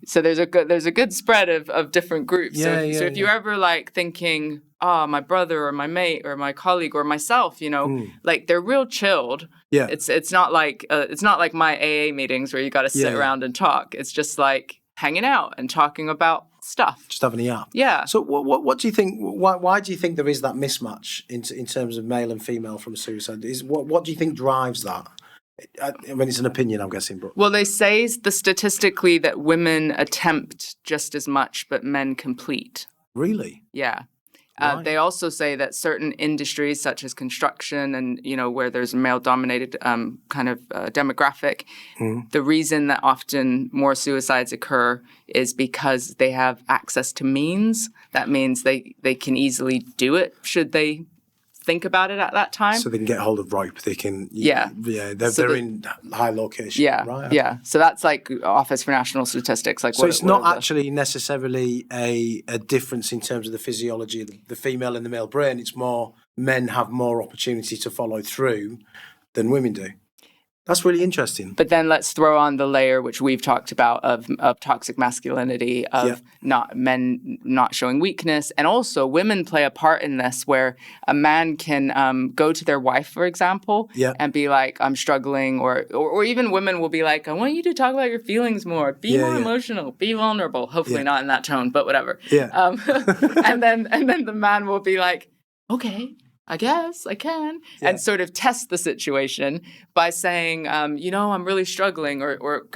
So there's a good spread of different groups. So if you're ever like thinking, my brother or my mate or my colleague or myself, like they're real chilled. Yeah. It's not like my AA meetings where you got to sit around and talk. It's just like hanging out and talking about stuff. Just having a yap. Yeah. So what do you think? Why do you think there is that mismatch in terms of male and female from suicide? What do you think drives that? I mean, it's an opinion, I'm guessing. But well, they say statistically that women attempt just as much, but men complete. Really? Yeah. They also say that certain industries, such as construction and, where there's a male-dominated kind of demographic, the reason that often more suicides occur is because they have access to means. That means they can easily do it should they think about it at that time. So they can get hold of rope. They can. They're in high location. Yeah. Right. Okay. Yeah. So that's like Office for National Statistics. Like, so it's not actually necessarily a difference in terms of the physiology of the female and the male brain. It's more men have more opportunity to follow through than women do. That's really interesting. But then let's throw on the layer, which we've talked about, of toxic masculinity, of men not showing weakness. And also women play a part in this where a man can go to their wife, for example, and be like, I'm struggling. Or even women will be like, I want you to talk about your feelings more. Be more emotional. Be vulnerable. Hopefully not in that tone, but whatever. Yeah. And then the man will be like, okay, I guess I can, and sort of test the situation by saying, I'm really struggling, or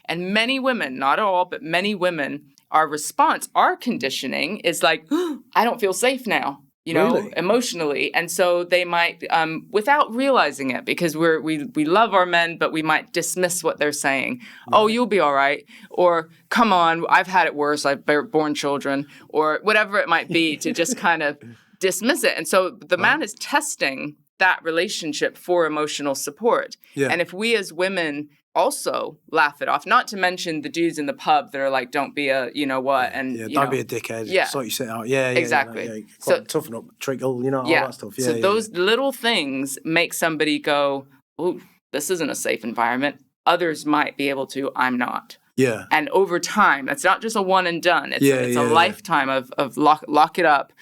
and many women, not all, but many women, our conditioning is like, I don't feel safe now, Really? emotionally. And so they might, without realizing it, because we love our men, but we might dismiss what they're saying. Right. Oh, you'll be all right. Or, come on, I've had it worse. I've born children, or whatever it might be, to just kind of dismiss it. And so the man is testing that relationship for emotional support. Yeah. And if we as women also laugh it off, not to mention the dudes in the pub that are like, don't be a, and don't be a dickhead. Yeah. Sort you sit out. Yeah. Exactly. So toughen up, trickle, all that stuff. Yeah. So those little things make somebody go, oh, this isn't a safe environment. Others might be able to, I'm not. Yeah. And over time, that's not just a one and done. It's a lifetime of lock it up.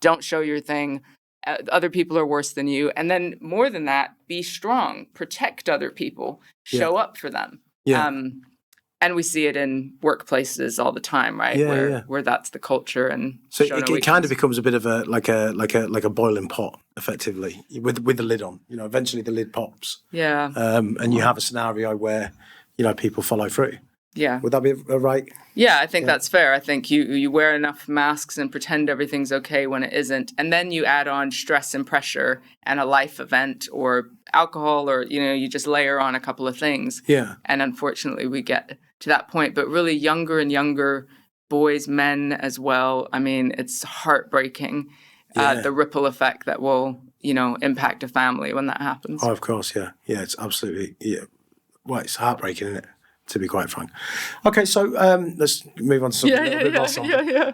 Don't show your thing. Other people are worse than you. And then more than that, be strong, protect other people, show up for them. Yeah. And we see it in workplaces all the time, right? Where that's the culture, and so it kind of becomes a bit of a boiling pot, effectively, with the lid on. Eventually the lid pops. Yeah. And you have a scenario where people follow through. Yeah. Would that be right? Yeah, I think that's fair. I think you wear enough masks and pretend everything's okay when it isn't. And then you add on stress and pressure and a life event or alcohol, or, you just layer on a couple of things. Yeah. And unfortunately, we get to that point. But really younger and younger boys, men as well. I mean, it's heartbreaking, the ripple effect that will, impact a family when that happens. Oh, of course, yeah. Yeah, it's absolutely, well, it's heartbreaking, isn't it? To be quite frank. Okay, so let's move on to something a little bit more somber.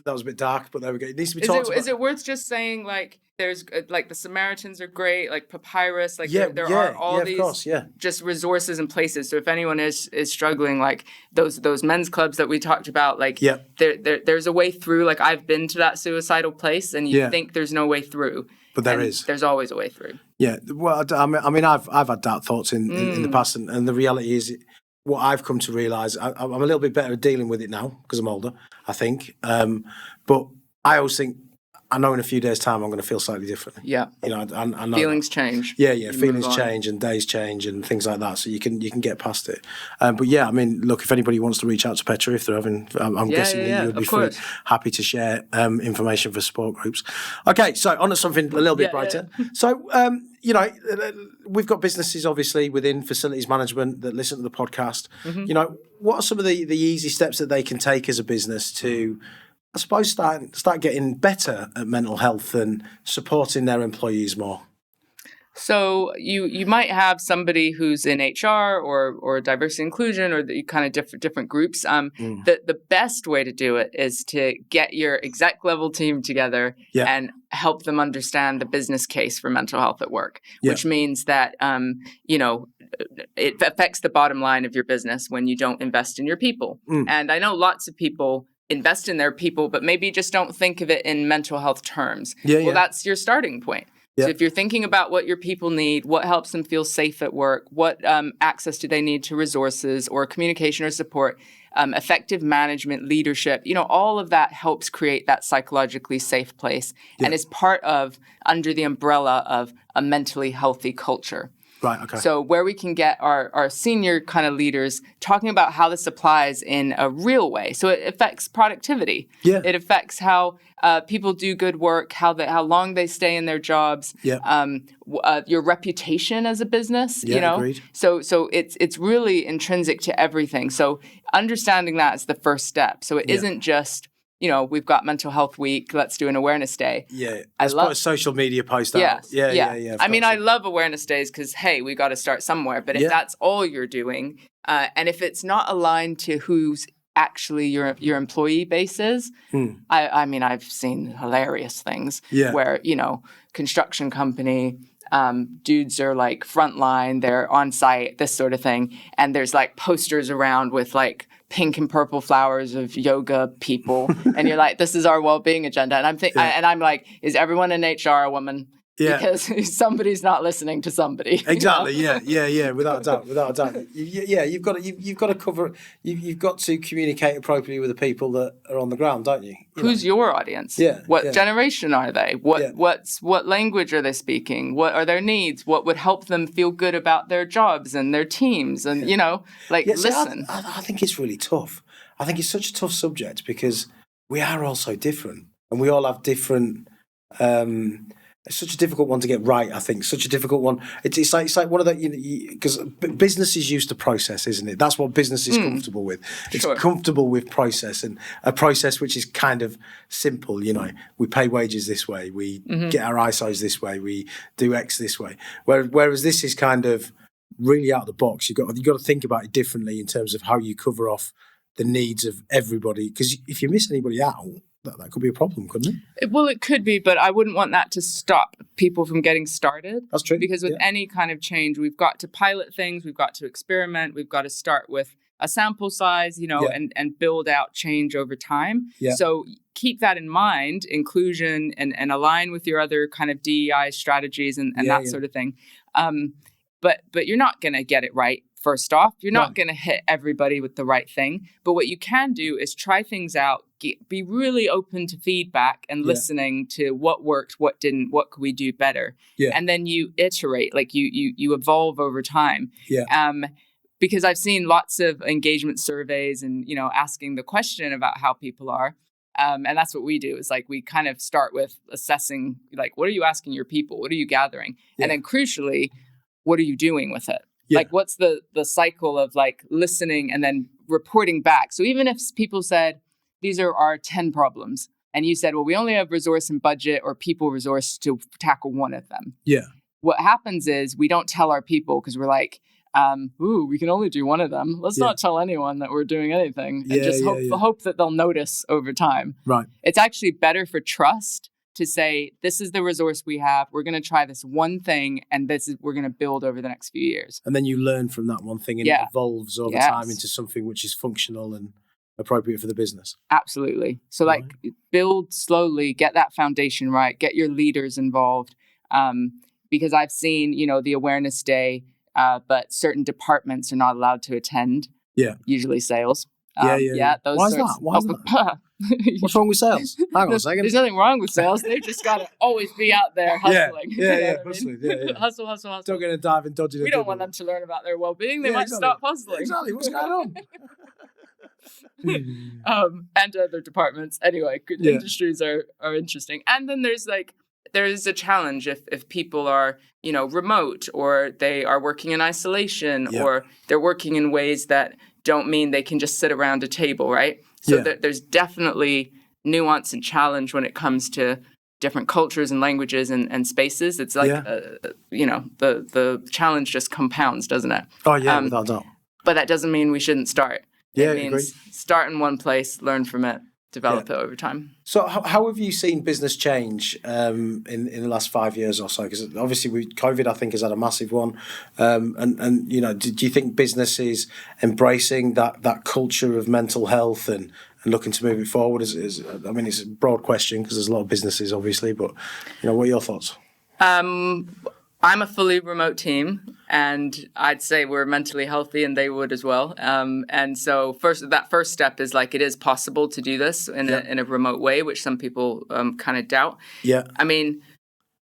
That was a bit dark, but there we go. It needs to be talked about. Is it worth just saying, like, there's like the Samaritans are great, like Papyrus, like there are all these of course, just resources and places. So if anyone is struggling, like those men's clubs that we talked about, like there's a way through. Like I've been to that suicidal place, and you think there's no way through. But there is. There's always a way through. Yeah. Well, I mean, I've had dark thoughts in the past, and the reality is, what I've come to realise, I'm a little bit better at dealing with it now because I'm older, I think. But I always think, I know in a few days' time I'm going to feel slightly differently. Yeah. I know feelings change. Yeah. Feelings change and days change and things like that. So you can get past it. But yeah, I mean, look, if anybody wants to reach out to Petra, if they're having, I'm guessing that you would be happy to share information for support groups. Okay, so on to something a little bit brighter. Yeah. So, we've got businesses obviously within facilities management that listen to the podcast. Mm-hmm. What are some of the easy steps that they can take as a business to, I suppose, start getting better at mental health and supporting their employees more? So you might have somebody who's in HR or diversity inclusion or the kind of different groups. The best way to do it is to get your exec level team together and help them understand the business case for mental health at work, which means that it affects the bottom line of your business when you don't invest in your people. And I know lots of people invest in their people, but maybe just don't think of it in mental health terms. That's your starting point. So if you're thinking about what your people need, what helps them feel safe at work, what access do they need to resources or communication or support, effective management, leadership, all of that helps create that psychologically safe place and is part of, under the umbrella of a mentally healthy culture. Right, okay. So where we can get our senior kind of leaders talking about how this applies in a real way. So it affects productivity. Yeah. It affects how people do good work, how long they stay in their jobs. Yeah. Your reputation as a business. Yeah, agreed. So it's really intrinsic to everything. So understanding that is the first step. So it isn't just, we've got Mental Health Week, let's do an awareness day. Yeah. Let's put a social media post out. Yeah. I mean, I love awareness days because, hey, we got to start somewhere. But if that's all you're doing, and if it's not aligned to who's actually your employee base is, I mean, I've seen hilarious things where, construction company, dudes are like frontline, they're on site, this sort of thing. And there's like posters around with like pink and purple flowers of yoga people. And you're like, this is our well-being agenda. And I'm like, is everyone in HR a woman? Yeah. Because somebody's not listening to somebody. Exactly. Yeah. Without a doubt. You've got to cover. You've got to communicate appropriately with the people that are on the ground, don't you? Who's your audience? Yeah. What generation are they? What language are they speaking? What are their needs? What would help them feel good about their jobs and their teams? And listen. I think it's really tough. I think it's such a tough subject because we are all so different, and we all have different. It's such a difficult one to get right, I think. Such a difficult one. It's like one of the, because business is used to process, isn't it? That's what business is comfortable with. It's comfortable with process, and a process which is kind of simple. We pay wages this way, we get our ISOs this way, we do X this way. Whereas this is kind of really out of the box. You've got to think about it differently in terms of how you cover off the needs of everybody. Because if you miss anybody out, that could be a problem, couldn't it? Well, it could be, but I wouldn't want that to stop people from getting started. That's true. Because with any kind of change, we've got to pilot things, we've got to experiment, we've got to start with a sample size, and build out change over time. Yeah. So keep that in mind, inclusion and align with your other kind of DEI strategies and that sort of thing. But you're not going to get it right. First off, you're not going to hit everybody with the right thing. But what you can do is try things out, be really open to feedback and listening to what worked, what didn't, what could we do better. Yeah. And then you iterate, like you evolve over time. Yeah. Because I've seen lots of engagement surveys and, asking the question about how people are. And that's what we do is like we kind of start with assessing, like, what are you asking your people? What are you gathering? Yeah. And then crucially, what are you doing with it? Yeah. Like, what's the cycle of like listening and then reporting back? So even if people said, these are our 10 problems, and you said, well, we only have resource and budget or people resource to tackle one of them. Yeah. What happens is we don't tell our people because we're like, we can only do one of them. Let's not tell anyone that we're doing anything and just hope that they'll notice over time. Right. It's actually better for trust to say, this is the resource we have. We're going to try this one thing, and we're going to build over the next few years. And then you learn from that one thing, and it evolves over time into something which is functional and appropriate for the business. Absolutely. So build slowly, get that foundation right, get your leaders involved. Because I've seen, the awareness day, but certain departments are not allowed to attend. Yeah. Usually sales. Yeah. Those Why is that? What's wrong with sales? Hang on a second. There's nothing wrong with sales. They've just got to always be out there hustling. Hustling. Yeah. Hustle. Don't get a dive and dodging. We don't want them to learn about their well-being. They might stop hustling. Exactly. What's going on? And other departments. Anyway, industries are interesting. And then there's a challenge if people are, remote, or they are working in isolation, or they're working in ways that don't mean they can just sit around a table, right? So there's definitely nuance and challenge when it comes to different cultures and languages and spaces. It's like, the challenge just compounds, doesn't it? Oh, yeah, without doubt. But that doesn't mean we shouldn't start. Yeah, it means start in one place, learn from it, develop it over time. So how have you seen business change in the last 5 years or so? Because obviously COVID, I think, has had a massive one. And do you think business is embracing that culture of mental health and looking to move it forward? It's a broad question because there's a lot of businesses, obviously, but what are your thoughts? I'm a fully remote team, and I'd say we're mentally healthy, and they would as well. And so that first step is it is possible to do this in a remote way, which some people kind of doubt. Yeah. I mean,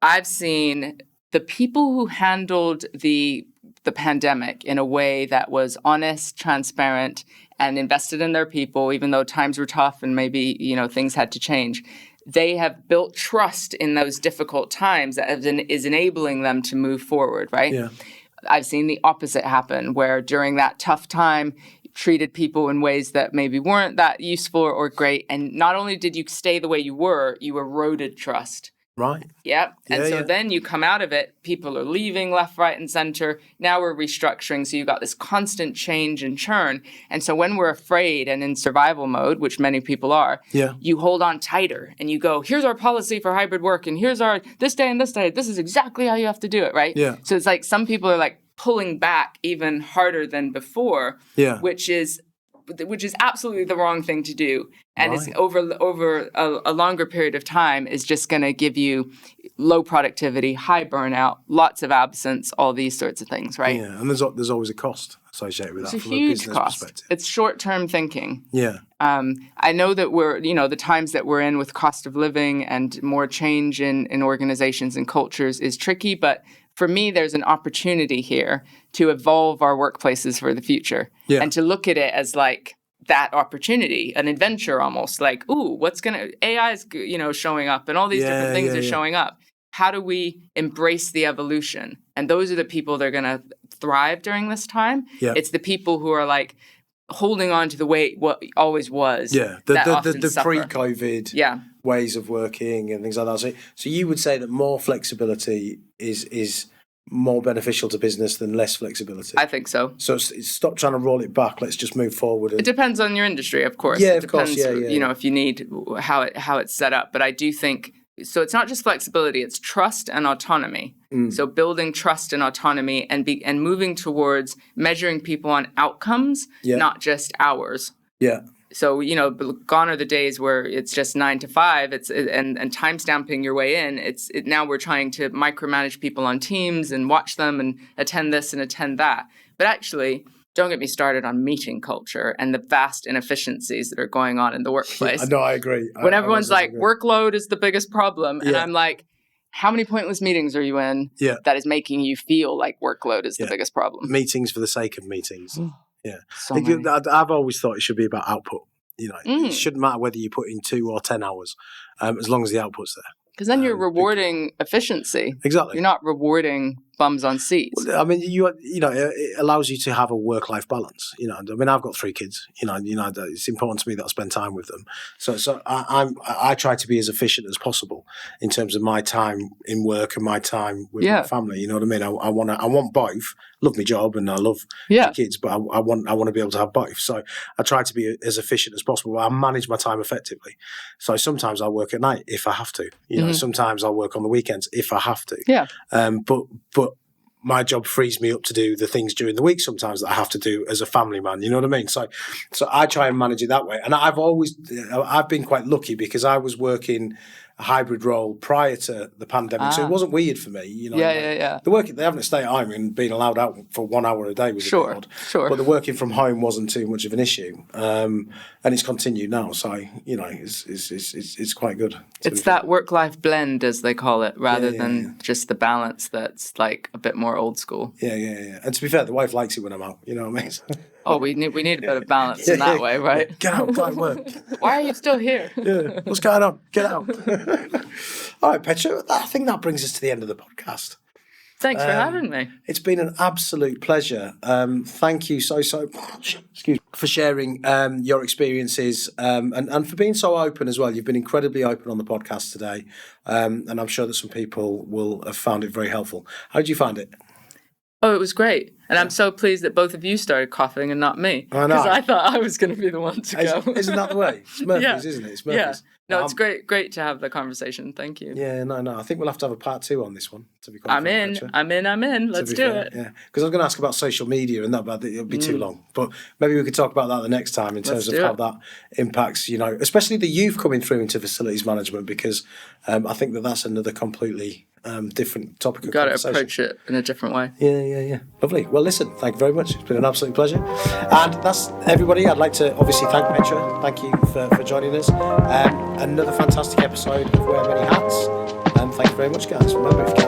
I've seen the people who handled the pandemic in a way that was honest, transparent, and invested in their people, even though times were tough and maybe things had to change. They have built trust in those difficult times that is enabling them to move forward, right? Yeah. I've seen the opposite happen, where during that tough time, treated people in ways that maybe weren't that useful or great. And not only did you stay the way you were, you eroded trust. Right. Yep. And then you come out of it, people are leaving left, right, and center. Now we're restructuring. So you've got this constant change and churn. And so when we're afraid and in survival mode, which many people are, you hold on tighter and you go, here's our policy for hybrid work, and here's our this day and this day. This is exactly how you have to do it, right? Yeah. So it's like some people are pulling back even harder than before, which is absolutely the wrong thing to do. And it's over a longer period of time is just going to give you low productivity, high burnout, lots of absence, all these sorts of things, right? Yeah, and there's always a cost associated with that from a huge business cost. Perspective. It's short-term thinking. Yeah. I know that we're, the times that we're in with cost of living and more change in organizations and cultures is tricky, but for me, there's an opportunity here to evolve our workplaces for the future and to look at it as that opportunity, an adventure almost, AI is, showing up and all these different things are showing up. How do we embrace the evolution? And those are the people that are going to thrive during this time. Yeah. It's the people who are holding on to the way what always was. Yeah, the pre-COVID ways of working and things like that. So you would say that more flexibility is more beneficial to business than less flexibility? I think so. So stop trying to roll it back. Let's just move forward. It depends on your industry, of course. Yeah, it depends, if you need how it's set up. But I do think So it's not just flexibility, it's trust and autonomy. So building trust and autonomy and moving towards measuring people on outcomes, not just hours. Yeah. So, gone are the days where it's just 9 to 5 and time stamping your way in. Now we're trying to micromanage people on teams and watch them and attend this and attend that. But actually, don't get me started on meeting culture and the vast inefficiencies that are going on in the workplace. No, I agree. When everyone's like, workload is the biggest problem. And I'm like, how many pointless meetings are you in that is making you feel like workload is the biggest problem? Meetings for the sake of meetings. Yeah. So I've always thought it should be about output. It shouldn't matter whether you put in 2 or 10 hours, as long as the output's there. Because then you're rewarding efficiency. Exactly. You're not rewarding bums on seats. Well, I mean, it allows you to have a work-life balance. I mean, I've got 3 kids. It's important to me that I spend time with them. So I try to be as efficient as possible in terms of my time in work and my time with my family. You know what I mean? I want both. Love my job and I love the kids, but I want to be able to have both. So I try to be as efficient as possible. I manage my time effectively. So sometimes I work at night if I have to. Sometimes I'll work on the weekends if I have to. Yeah. But my job frees me up to do the things during the week sometimes that I have to do as a family man. You know what I mean? So I try and manage it that way. And I've been quite lucky because I was working a hybrid role prior to the pandemic. So it wasn't weird for me. Yeah. They having to stay at home and being allowed out for 1 hour a day was a bit odd. Sure. But the working from home wasn't too much of an issue. And it's continued now. So, it's quite good. It's that work-life blend, as they call it, rather than just the balance that's like a bit more old school. Yeah. And to be fair, the wife likes it when I'm out. You know what I mean? Oh, we need a bit of balance in that way, right? Get out, go and work. Why are you still here? Yeah, what's going on? Get out. All right, Petra, I think that brings us to the end of the podcast. Thanks for having me. It's been an absolute pleasure. Thank you so much for sharing your experiences and for being so open as well. You've been incredibly open on the podcast today, and I'm sure that some people will have found it very helpful. How did you find it? Oh, it was great. And I'm so pleased that both of you started coughing and not me. I know. Because I thought I was going to be the one to go. Isn't that the way? It's Murphy's, isn't it? It's Murphy's. Yeah. No, it's great to have the conversation. Thank you. Yeah, no. I think we'll have to have a part 2 on this one. To be I'm in. Let's do it. Yeah, because I was going to ask about social media and that, but it'll be too long. But maybe we could talk about that the next time in terms of how that impacts, especially the youth coming through into facilities management, because I think that's another completely different topic of conversation. You've got to approach it in a different way. Yeah. Lovely. Well, listen, thank you very much. It's been an absolute pleasure. And that's everybody. I'd like to obviously thank Petra. Thank you for joining us. Another fantastic episode of Wear Many Hats. Thank you very much, guys. Remember, if you